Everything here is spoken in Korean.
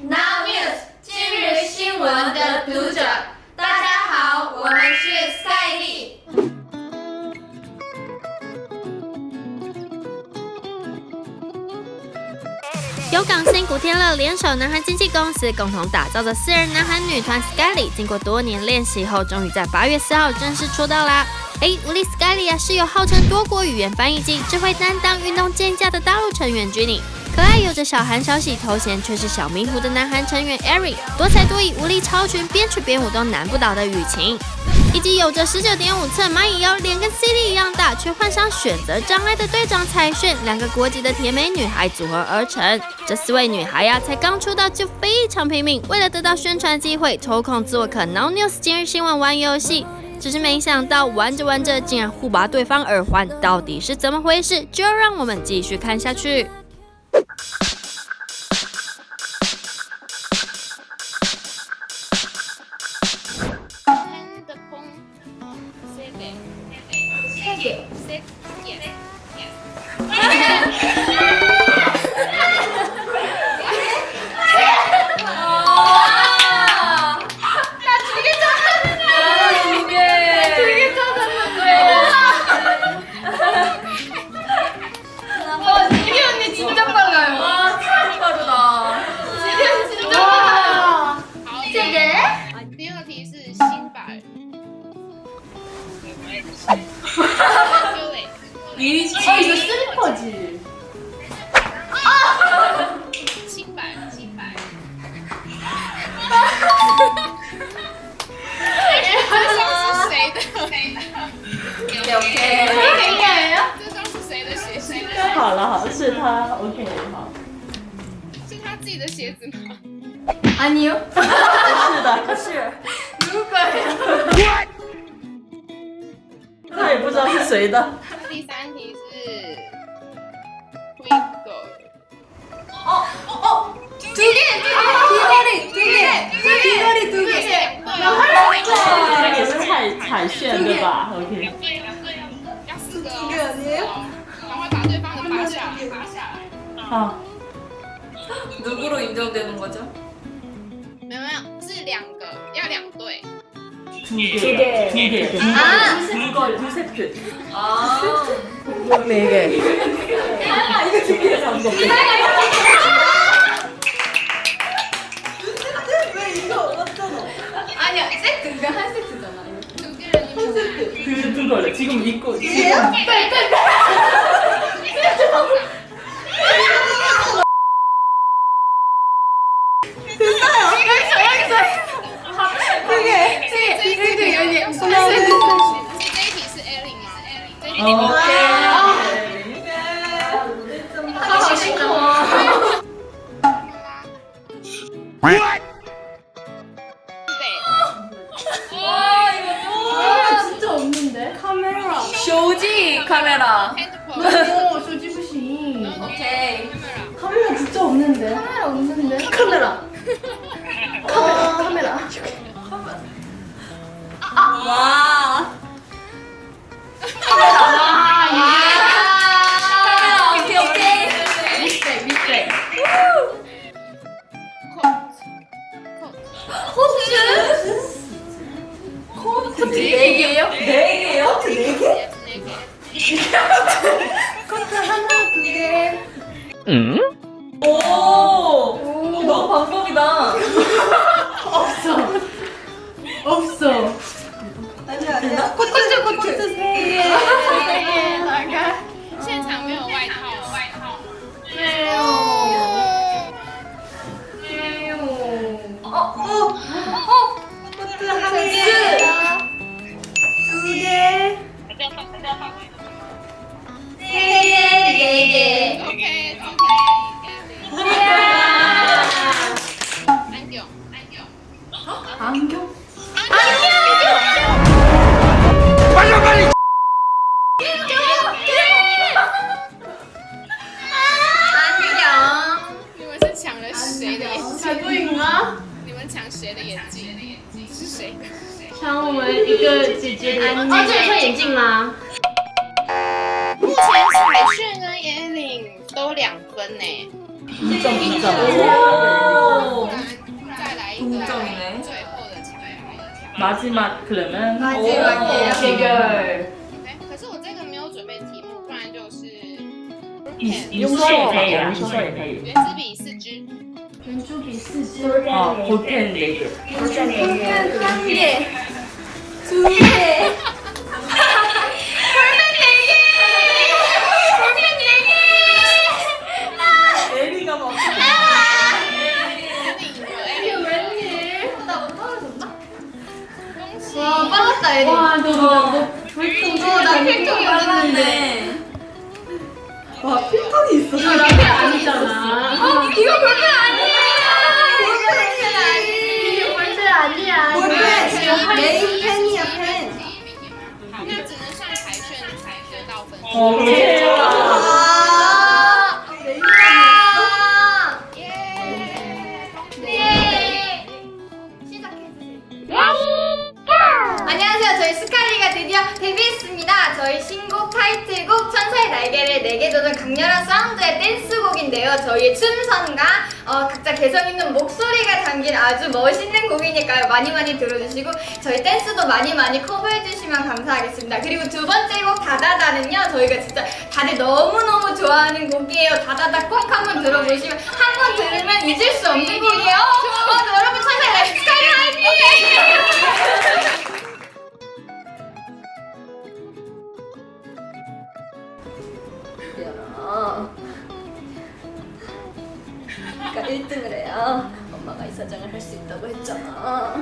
Now News 今日新闻的读者，大家好，我们是赛丽。由港星古天乐联手南韩经纪公司共同打造的4人南韩女团 Skyly， 经过多年练习后，终于在8月4号正式出道啦！无力 Skyly 啊，是由号称多国语言翻译机、智慧担当、运动健将的大陆成员 Jennie。可爱有着小韩小喜头衔，却是小迷糊的南韩成员 Eric， 多才多艺、无力超群，边曲边舞都难不倒的雨晴，以及有着19.5寸蚂蚁腰、脸跟 CD 一样大，却患上选择障碍的队长彩炫，2个国籍的甜美女孩组合而成。这4位女孩呀，才刚出道就非常拼命，为了得到宣传机会，抽空做客 Now News 今日新闻玩游戏。只是没想到玩着玩着，竟然互拔对方耳环，到底是怎么回事？就要让我们继续看下去。이거 슬리퍼지. 신발.这双是谁的？ OK。这双是谁的鞋？好了，是他 OK 好。是他自己的鞋子吗？ 아니요。 是的，不是。누가요？ 他也不知道是谁的。第3题是 Twinkle。두 개。 这个是彩炫对吧 ？OK。要4个哦。赶快把对方的拔下来。好。 누구로 인정되는 거죠? 没有，是2个，要2对。 두 개. 둘 세트. 아. 4개. 이거 2개 잡고. 왜 이거 없었잖아. 아니야, 세트가 한 세트잖아. 2개를 두 거를 지금 입고. 얘요? 진짜 없는데? 카메라. 쇼지 카메라. 오, 쇼지 부시. 오케이. 카메라 진짜 없는데? 카메라 없는데? 카메라. 카메라. 와. 카메라. 오케이. 밑에. 코트 4개요? 4개요? 4개? 4개. 코트 하나, 2개. 오. 너무 방법이다. 없어. 아니야. 코트 3개. 3개. 나가. 现场没有外套。 코트 한 개. 2개. 4개. ，OK， 안경. 안경. 你们是抢了谁的眼镜？ 자두인가? 你们抢谁的眼镜？是谁的？ 抢我们一个姐姐的眼镜。这里穿眼镜吗？目前彩炫跟椰领都2分呢。1점. 마지막 그러면 마지막이에요. 대결. 可是我这个没有准备题目，不然就是你说也可以啊，你说也可以。圆珠笔4支，볼펜 4개. 볼펜 1개, 2개. 에리가 막. 이게 웬일? 나뭐 떨어졌나? 恭喜！ 와, 빨랐다, 애리. 와, 너 나 필통이 어딨는데. 와, 필통이 있어. 이거 라벨 아니잖아. 이거 볼펜 아니야. 볼펜 아니야. 이게 볼펜 아니야. 볼펜. 메인 펜이야, 펜. 那只能上台券才得到分数。 그렇지. 안녕하세요. 저희 스칼리가 드디어 데뷔했습니다. 저희 신곡 타이틀곡 천사의 날개를 4개 돋은 강렬한 사운드의 댄스곡인데요. 저희의 춤선과 각자 개성있는 목소리가 담긴 아주 멋있는 곡이니까요. 많이 들어주시고 저희 댄스도 많이 커버해주시면 감사하겠습니다. 그리고 두 번째 곡 다다다는요. 저희가 진짜 다들 너무너무 좋아하는 곡이에요. 다다다 꼭 한번 들어보시면 한 번 들으면 잊을 수 없는 곡이에요. 여러분 천사의 날개 스칼리 화이팅! 그러니까 1등을 해야 엄마가 이사장을 할 수 있다고 했잖아.